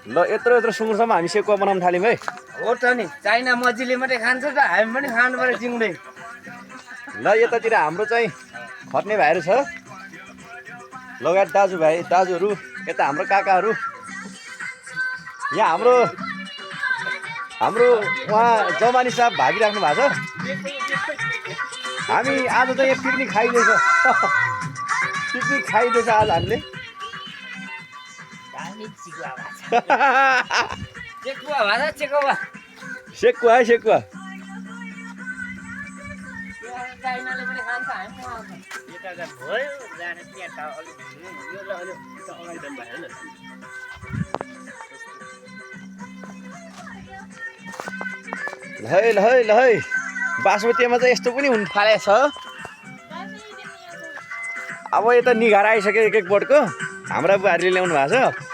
ल यत्रो यत्रो सुँगुरसम्म हामी सेकुवा बनाउन थाल्यौँ है। हो त नि चाइना मजीले मात्रै खान्छ त हामी पनि खानु पर्यो जिउँदै। ल यतातिर हाम्रो चाहिँ खट्ने भाइहरू छ, लगायत दाजुहरू, यता हाम्रो काकाहरू, यहाँ हाम्रो उहाँ जमानी साहब भागिराख्नु भएको छ। हामी आज चाहिँ यहाँ पिकनिक खाइँदैछ आज हामीले। सेकुवा है सेकुवा। चाइनाले पनि खान्छ हामी भयो जाने त्यहाँ अलिक ल है बासमतीमा चाहिँ यस्तो पनि हुन थालेछ। अब यता निघाएर आइसक्यो एक बोटको हाम्रा बुहारीले ल्याउनु भएको छ।